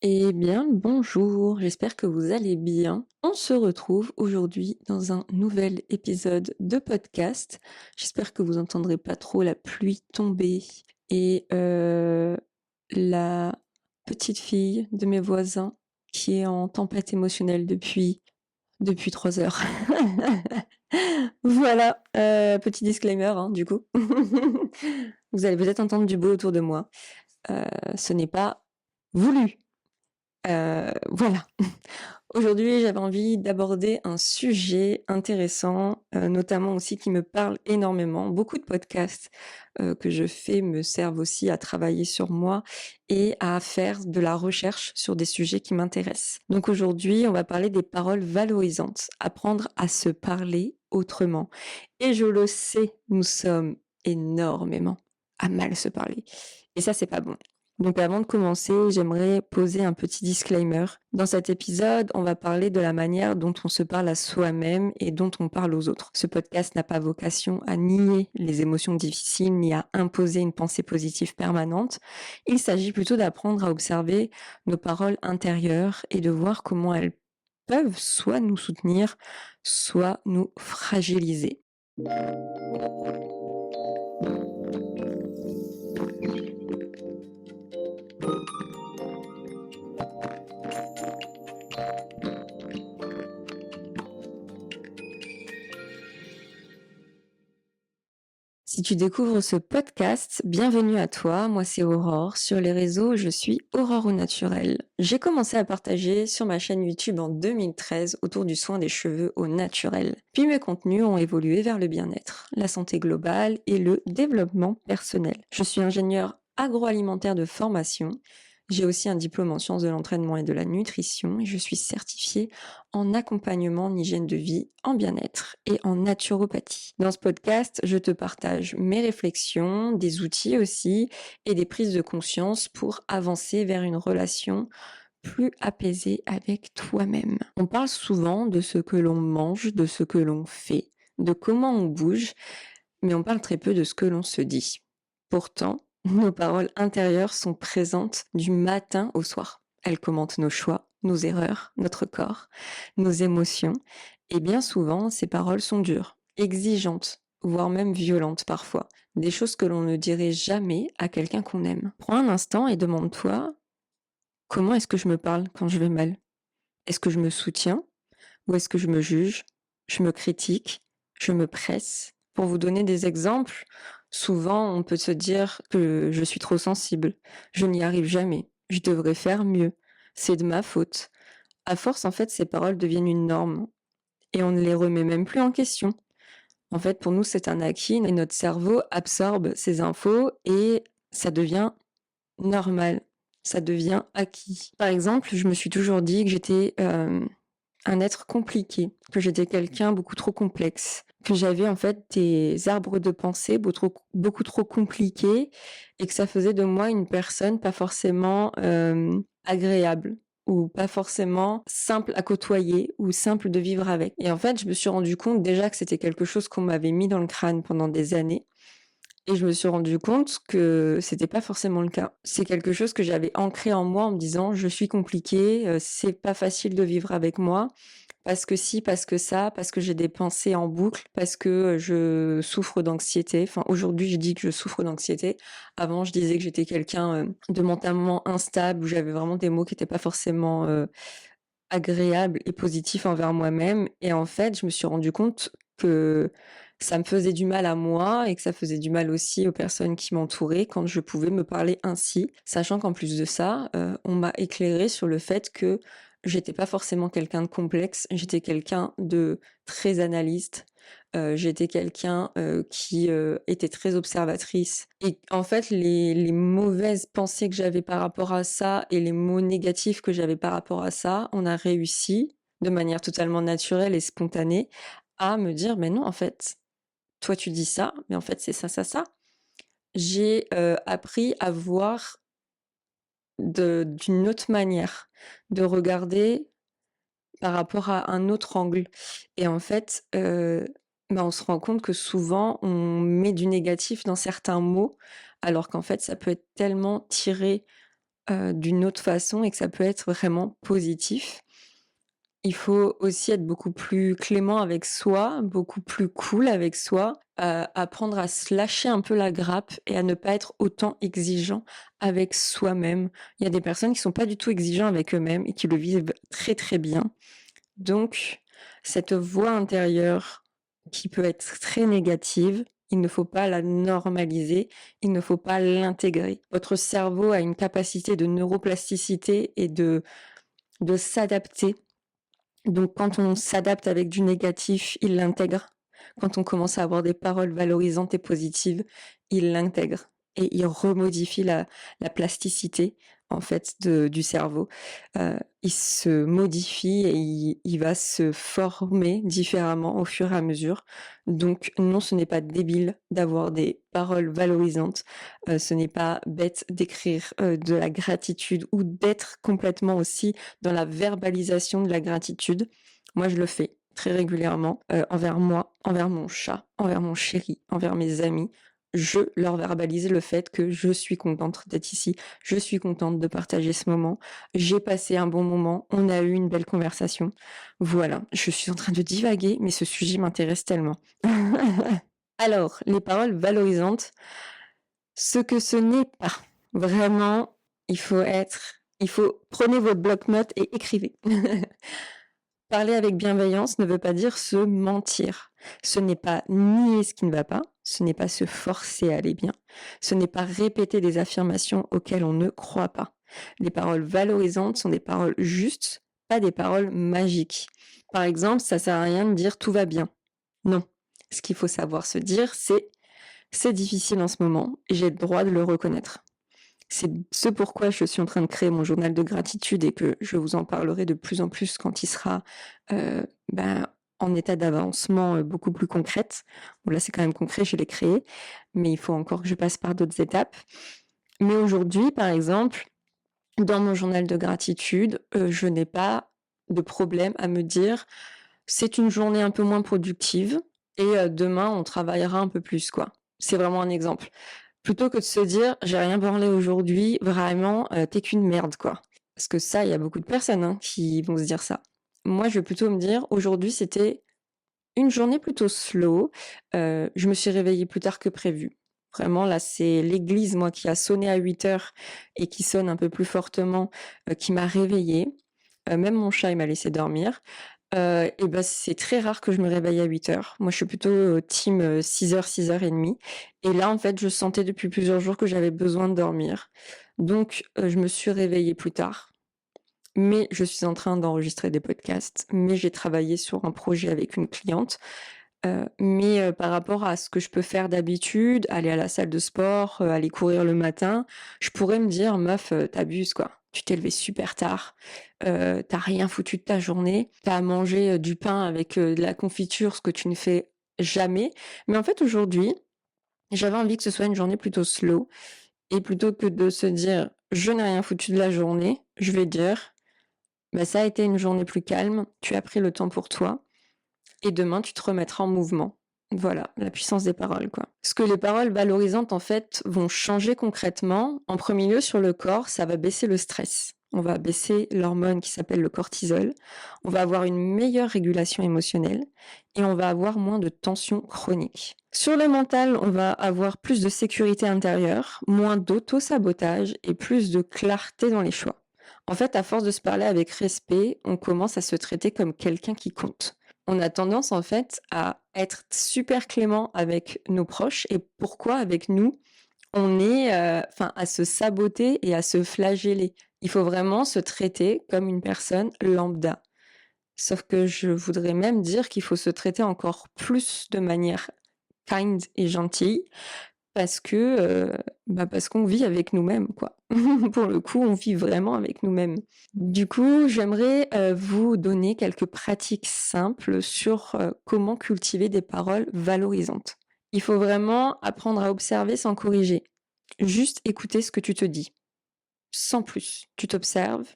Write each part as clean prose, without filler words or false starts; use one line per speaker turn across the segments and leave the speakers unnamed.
Eh bien, bonjour, j'espère que vous allez bien. On se retrouve aujourd'hui dans un nouvel épisode de podcast. J'espère que vous entendrez pas trop la pluie tomber et la petite fille de mes voisins qui est en tempête émotionnelle depuis 3 heures. Voilà, petit disclaimer, hein, du coup. Vous allez peut-être entendre du beau autour de moi. Ce n'est pas voulu. Voilà. Aujourd'hui, j'avais envie d'aborder un sujet intéressant, notamment aussi qui me parle énormément. Beaucoup de podcasts, que je fais me servent aussi à travailler sur moi et à faire de la recherche sur des sujets qui m'intéressent. Donc aujourd'hui, on va parler des paroles valorisantes, apprendre à se parler autrement. Et je le sais, nous sommes énormément à mal se parler et ça, c'est pas bon. Donc avant de commencer, j'aimerais poser un petit disclaimer. Dans cet épisode, on va parler de la manière dont on se parle à soi-même et dont on parle aux autres. Ce podcast n'a pas vocation à nier les émotions difficiles ni à imposer une pensée positive permanente. Il s'agit plutôt d'apprendre à observer nos paroles intérieures et de voir comment elles peuvent soit nous soutenir, soit nous fragiliser. Si tu découvres ce podcast, bienvenue à toi, moi c'est Aurore. Sur les réseaux, je suis Aurore au naturel. J'ai commencé à partager sur ma chaîne YouTube en 2013 autour du soin des cheveux au naturel. Puis mes contenus ont évolué vers le bien-être, la santé globale et le développement personnel. Je suis ingénieure agroalimentaire de formation. J'ai aussi un diplôme en sciences de l'entraînement et de la nutrition et je suis certifiée en accompagnement en hygiène de vie, en bien-être et en naturopathie. Dans ce podcast, je te partage mes réflexions, des outils aussi et des prises de conscience pour avancer vers une relation plus apaisée avec toi-même. On parle souvent de ce que l'on mange, de ce que l'on fait, de comment on bouge, mais on parle très peu de ce que l'on se dit. Pourtant, nos paroles intérieures sont présentes du matin au soir. Elles commentent nos choix, nos erreurs, notre corps, nos émotions. Et bien souvent, ces paroles sont dures, exigeantes, voire même violentes parfois. Des choses que l'on ne dirait jamais à quelqu'un qu'on aime. Prends un instant et demande-toi, comment est-ce que je me parle quand je vais mal? Est-ce que je me soutiens ou est-ce que je me juge, je me critique, je me presse? Pour vous donner des exemples, souvent on peut se dire que je suis trop sensible, je n'y arrive jamais, je devrais faire mieux, c'est de ma faute. À force, en fait, ces paroles deviennent une norme et on ne les remet même plus en question. En fait, pour nous, c'est un acquis et notre cerveau absorbe ces infos et ça devient normal, ça devient acquis. Par exemple, je me suis toujours dit que j'étais un être compliqué, que j'étais quelqu'un beaucoup trop complexe, que j'avais en fait des arbres de pensée beaucoup trop compliqués et que ça faisait de moi une personne pas forcément agréable ou pas forcément simple à côtoyer ou simple de vivre avec. Et en fait, je me suis rendu compte déjà que c'était quelque chose qu'on m'avait mis dans le crâne pendant des années. Et je me suis rendu compte que c'était pas forcément le cas. C'est quelque chose que j'avais ancré en moi en me disant: «Je suis compliquée, c'est pas facile de vivre avec moi, parce que ci, parce que ça, parce que j'ai des pensées en boucle, parce que, je souffre d'anxiété». Enfin, aujourd'hui, je dis que je souffre d'anxiété. Avant, je disais que j'étais quelqu'un, de mentalement instable, où j'avais vraiment des mots qui étaient pas forcément, agréable et positif envers moi-même et en fait, je me suis rendu compte que ça me faisait du mal à moi et que ça faisait du mal aussi aux personnes qui m'entouraient quand je pouvais me parler ainsi. Sachant qu'en plus de ça, on m'a éclairé sur le fait que j'étais pas forcément quelqu'un de complexe, j'étais quelqu'un de très analyste, j'étais quelqu'un, qui, était très observatrice et en fait les mauvaises pensées que j'avais par rapport à ça et les mots négatifs que j'avais par rapport à ça, on a réussi, de manière totalement naturelle et spontanée, à me dire: «Mais non, en fait, toi tu dis ça, mais en fait c'est ça, ça, ça». J'ai, appris à voir d'une autre manière, de regarder par rapport à un autre angle et en fait, on se rend compte que souvent on met du négatif dans certains mots, alors qu'en fait ça peut être tellement tiré, d'une autre façon et que ça peut être vraiment positif. Il faut aussi être beaucoup plus clément avec soi, beaucoup plus cool avec soi, apprendre à se lâcher un peu la grappe et à ne pas être autant exigeant avec soi-même. Il y a des personnes qui sont pas du tout exigeants avec eux-mêmes et qui le vivent très, très bien. Donc cette voix intérieure qui peut être très négative, il ne faut pas la normaliser, il ne faut pas l'intégrer. Votre cerveau a une capacité de neuroplasticité et de s'adapter. Donc quand on s'adapte avec du négatif, il l'intègre. Quand on commence à avoir des paroles valorisantes et positives, il l'intègre et il remodifie la plasticité en fait du cerveau. Il se modifie et il va se former différemment au fur et à mesure. Donc non, ce n'est pas débile d'avoir des paroles valorisantes. Ce n'est pas bête d'écrire de la gratitude ou d'être complètement aussi dans la verbalisation de la gratitude. Moi, je le fais très régulièrement envers moi, envers mon chat, envers mon chéri, envers mes amis. Je leur verbalise le fait que je suis contente d'être ici, je suis contente de partager ce moment, j'ai passé un bon moment, on a eu une belle conversation. Voilà, je suis en train de divaguer, mais ce sujet m'intéresse tellement. Alors, les paroles valorisantes, ce que ce n'est pas. Vraiment, prenez votre bloc-notes et écrivez. Parler avec bienveillance ne veut pas dire se mentir. Ce n'est pas nier ce qui ne va pas, ce n'est pas se forcer à aller bien, ce n'est pas répéter des affirmations auxquelles on ne croit pas. Les paroles valorisantes sont des paroles justes, pas des paroles magiques. Par exemple, ça sert à rien de dire tout va bien. Non. Ce qu'il faut savoir se dire, c'est difficile en ce moment, j'ai le droit de le reconnaître. C'est ce pourquoi je suis en train de créer mon journal de gratitude et que je vous en parlerai de plus en plus quand il sera en état d'avancement beaucoup plus concrète. Bon, là, c'est quand même concret, je l'ai créé, mais il faut encore que je passe par d'autres étapes. Mais aujourd'hui, par exemple, dans mon journal de gratitude, je n'ai pas de problème à me dire c'est une journée un peu moins productive et demain, on travaillera un peu plus, quoi. C'est vraiment un exemple. Plutôt que de se dire j'ai rien branlé aujourd'hui, vraiment, tu qu'une merde, quoi. Parce que ça, il y a beaucoup de personnes, hein, qui vont se dire ça. Moi, je vais plutôt me dire aujourd'hui, c'était une journée plutôt slow, je me suis réveillée plus tard que prévu. Vraiment là, c'est l'église, moi, qui a sonné à 8h et qui sonne un peu plus fortement, qui m'a réveillée. Même mon chat, il m'a laissé dormir. Et bah, c'est très rare que je me réveille à 8h. Moi, je suis plutôt, team, 6h, 6h30 et là, en fait, je sentais depuis plusieurs jours que j'avais besoin de dormir. Donc, je me suis réveillée plus tard, mais je suis en train d'enregistrer des podcasts, mais j'ai travaillé sur un projet avec une cliente. Mais par rapport à ce que je peux faire d'habitude, aller à la salle de sport, aller courir le matin, je pourrais me dire: «Meuf, tu quoi. Tu t'es levée super tard, tu rien foutu de ta journée, tu as mangé, du pain avec, de la confiture, ce que tu ne fais jamais». Mais en fait, aujourd'hui, j'avais envie que ce soit une journée plutôt slow et plutôt que de se dire: «Je n'ai rien foutu de la journée», je vais dire: «Bah, ça a été une journée plus calme, tu as pris le temps pour toi». Et demain, tu te remettras en mouvement. Voilà, la puissance des paroles, quoi. Ce que les paroles valorisantes, en fait, vont changer concrètement, en premier lieu sur le corps, ça va baisser le stress. On va baisser l'hormone qui s'appelle le cortisol. On va avoir une meilleure régulation émotionnelle et on va avoir moins de tension chronique. Sur le mental, on va avoir plus de sécurité intérieure, moins d'auto-sabotage et plus de clarté dans les choix. En fait, à force de se parler avec respect, on commence à se traiter comme quelqu'un qui compte. On a tendance en fait à être super clément avec nos proches et pourquoi avec nous, on est, à se saboter et à se flageller. Il faut vraiment se traiter comme une personne lambda. Sauf que je voudrais même dire qu'il faut se traiter encore plus de manière kind et gentille parce qu'on vit avec nous-mêmes, quoi. Pour le coup, on vit vraiment avec nous-mêmes. Du coup, j'aimerais, vous donner quelques pratiques simples sur, comment cultiver des paroles valorisantes. Il faut vraiment apprendre à observer sans corriger. Juste écouter ce que tu te dis, sans plus. Tu t'observes,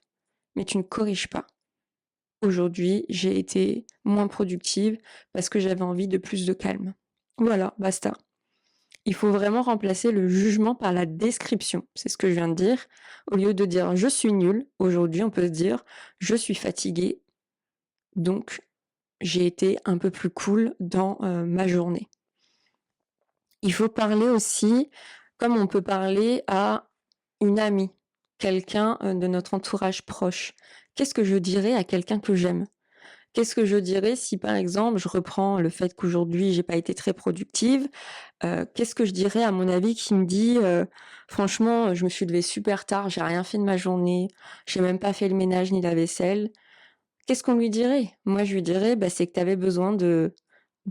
mais tu ne corriges pas. Aujourd'hui, j'ai été moins productive parce que j'avais envie de plus de calme. Voilà, basta. Il faut vraiment remplacer le jugement par la description. C'est ce que je viens de dire. Au lieu de dire je suis nul, aujourd'hui on peut se dire je suis fatigué, donc j'ai été un peu plus cool dans ma journée. Il faut parler aussi comme on peut parler à une amie, quelqu'un de notre entourage proche. Qu'est-ce que je dirais à quelqu'un que j'aime? Qu'est-ce que je dirais si, par exemple, je reprends le fait qu'aujourd'hui j'ai pas été très productive, qu'est-ce que je dirais à mon ami qui me dit, «Franchement, je me suis levée super tard, j'ai rien fait de ma journée, j'ai même pas fait le ménage ni la vaisselle». Qu'est-ce qu'on lui dirait? Moi, je lui dirais: «Bah, c'est que tu avais besoin de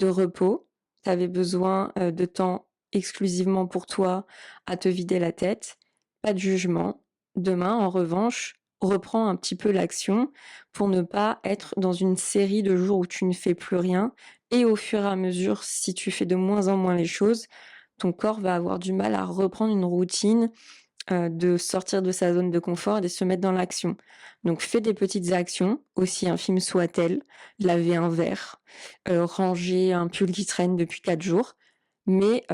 repos, tu avais besoin, de temps exclusivement pour toi, à te vider la tête, pas de jugement. Demain, en revanche, reprends un petit peu l'action pour ne pas être dans une série de jours où tu ne fais plus rien et au fur et à mesure, si tu fais de moins en moins les choses, ton corps va avoir du mal à reprendre une routine de sortir de sa zone de confort et de se mettre dans l'action. Donc fais des petites actions, aussi infimes soient-elles, laver un verre, ranger un pull qui traîne depuis 4 jours, mais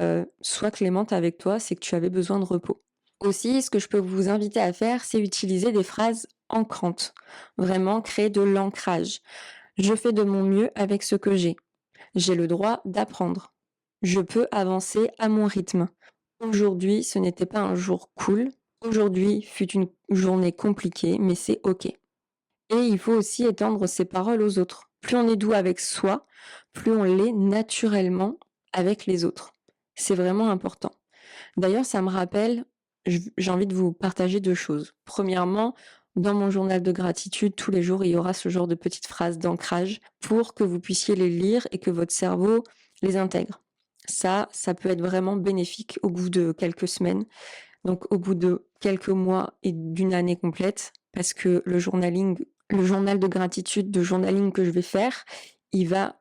sois clémente avec toi, c'est que tu avais besoin de repos. Aussi, ce que je peux vous inviter à faire, c'est utiliser des phrases ancrantes. Vraiment créer de l'ancrage. Je fais de mon mieux avec ce que j'ai. J'ai le droit d'apprendre. Je peux avancer à mon rythme. Aujourd'hui, ce n'était pas un jour cool. Aujourd'hui fut une journée compliquée, mais c'est OK. Et il faut aussi étendre ces paroles aux autres. Plus on est doux avec soi, plus on l'est naturellement avec les autres. C'est vraiment important. D'ailleurs, ça me rappelle, j'ai envie de vous partager 2 choses. Premièrement, dans mon journal de gratitude, tous les jours, il y aura ce genre de petites phrases d'ancrage pour que vous puissiez les lire et que votre cerveau les intègre. Ça peut être vraiment bénéfique au bout de quelques semaines, donc au bout de quelques mois et d'une année complète, parce que le journal de gratitude, de journaling que je vais faire, il va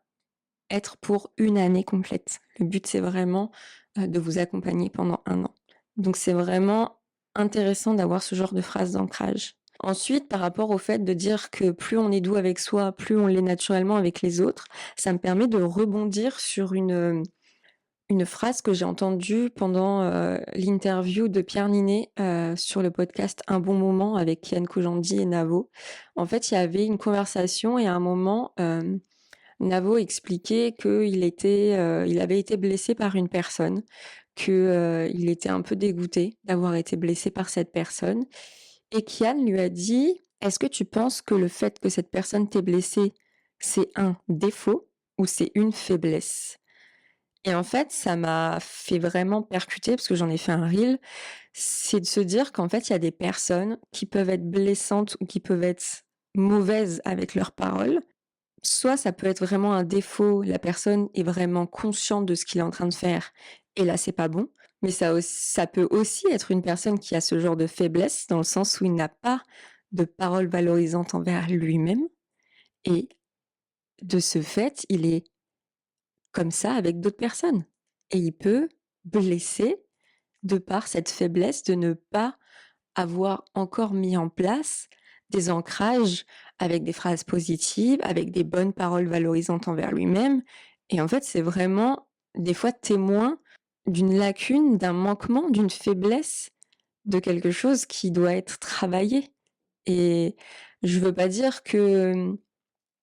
être pour une année complète. Le but, c'est vraiment de vous accompagner pendant 1 an. Donc c'est vraiment intéressant d'avoir ce genre de phrase d'ancrage. Ensuite, par rapport au fait de dire que plus on est doux avec soi, plus on l'est naturellement avec les autres, ça me permet de rebondir sur une phrase que j'ai entendue pendant l'interview de Pierre Ninet sur le podcast Un bon moment avec Kian Kojandi et Navo. En fait, il y avait une conversation et à un moment, Navo expliquait il avait été blessé par une personne, il était un peu dégoûté d'avoir été blessé par cette personne. Et Kian lui a dit: «Est-ce que tu penses que le fait que cette personne t'ait blessé, c'est un défaut ou c'est une faiblesse?» Et en fait, ça m'a fait vraiment percuter parce que j'en ai fait un reel. C'est de se dire qu'en fait, il y a des personnes qui peuvent être blessantes ou qui peuvent être mauvaises avec leurs paroles. Soit ça peut être vraiment un défaut, la personne est vraiment consciente de ce qu'il est en train de faire et là, c'est pas bon. Mais ça peut aussi être une personne qui a ce genre de faiblesse dans le sens où il n'a pas de paroles valorisantes envers lui-même et de ce fait, il est comme ça avec d'autres personnes et il peut blesser de par cette faiblesse de ne pas avoir encore mis en place des ancrages avec des phrases positives, avec des bonnes paroles valorisantes envers lui-même. Et en fait, c'est vraiment des fois témoin d'une lacune, d'un manquement, d'une faiblesse, de quelque chose qui doit être travaillé. Et je veux pas dire que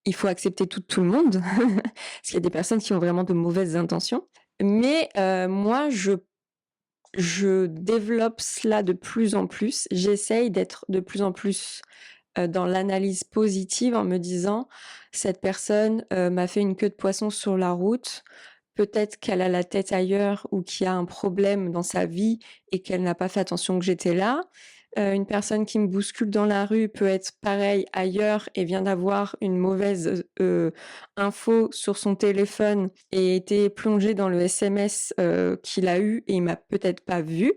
il faut accepter tout le monde, parce qu'il y a des personnes qui ont vraiment de mauvaises intentions. Mais moi, je développe cela de plus en plus. J'essaye d'être de plus en plus dans l'analyse positive en me disant: «Cette personne, m'a fait une queue de poisson sur la route. Peut-être qu'elle a la tête ailleurs ou qu'il y a un problème dans sa vie et qu'elle n'a pas fait attention que j'étais là. Une personne qui me bouscule dans la rue peut être pareil ailleurs et vient d'avoir une mauvaise, info sur son téléphone et été plongé dans le SMS, qu'il a eu et il m'a peut-être pas vu».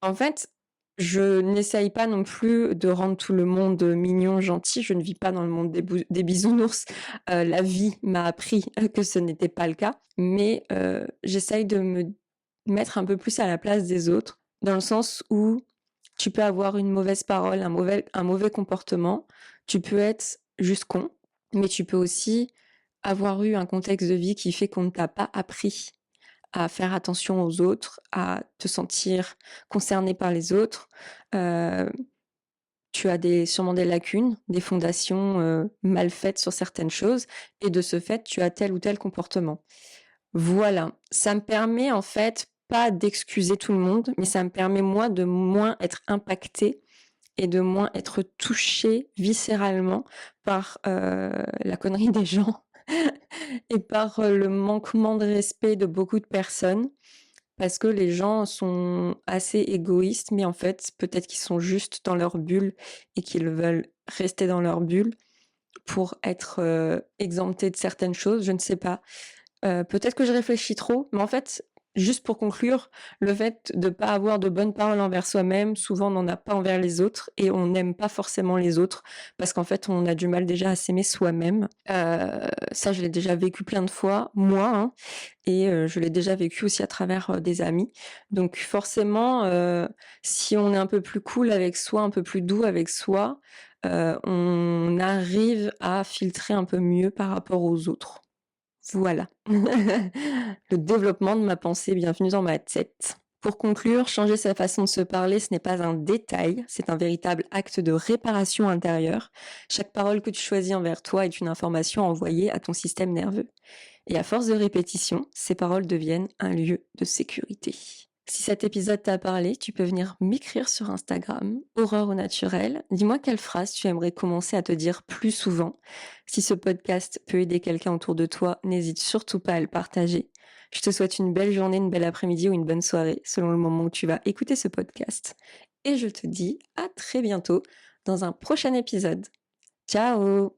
En fait, je n'essaye pas non plus de rendre tout le monde mignon, gentil. Je ne vis pas dans le monde des bisounours. La vie m'a appris que ce n'était pas le cas. Mais j'essaye de me mettre un peu plus à la place des autres, dans le sens où tu peux avoir une mauvaise parole, un mauvais comportement. Tu peux être juste con, mais tu peux aussi avoir eu un contexte de vie qui fait qu'on ne t'a pas appris à faire attention aux autres, à te sentir concerné par les autres. Tu as sûrement des lacunes, des fondations mal faites sur certaines choses, et de ce fait, tu as tel ou tel comportement. Voilà, ça me permet en fait pas d'excuser tout le monde, mais ça me permet moi de moins être impactée et de moins être touchée viscéralement par la connerie des gens et par le manquement de respect de beaucoup de personnes. Parce que les gens sont assez égoïstes, mais en fait, peut-être qu'ils sont juste dans leur bulle et qu'ils veulent rester dans leur bulle pour être exemptés de certaines choses, je ne sais pas. Peut-être que je réfléchis trop, mais en fait, juste pour conclure, le fait de pas avoir de bonnes paroles envers soi-même, souvent on n'en a pas envers les autres et on n'aime pas forcément les autres parce qu'en fait, on a du mal déjà à s'aimer soi-même. Ça, je l'ai déjà vécu plein de fois, moi, hein, et je l'ai déjà vécu aussi à travers des amis. Donc forcément, si on est un peu plus cool avec soi, un peu plus doux avec soi, on arrive à filtrer un peu mieux par rapport aux autres. Voilà. Le développement de ma pensée, bienvenue dans ma tête. Pour conclure, changer sa façon de se parler, ce n'est pas un détail, c'est un véritable acte de réparation intérieure. Chaque parole que tu choisis envers toi est une information envoyée à ton système nerveux. Et à force de répétition, ces paroles deviennent un lieu de sécurité. Si cet épisode t'a parlé, tu peux venir m'écrire sur Instagram, Aurore au naturel. Dis-moi quelle phrase tu aimerais commencer à te dire plus souvent. Si ce podcast peut aider quelqu'un autour de toi, n'hésite surtout pas à le partager. Je te souhaite une belle journée, une belle après-midi ou une bonne soirée, selon le moment où tu vas écouter ce podcast. Et je te dis à très bientôt dans un prochain épisode. Ciao!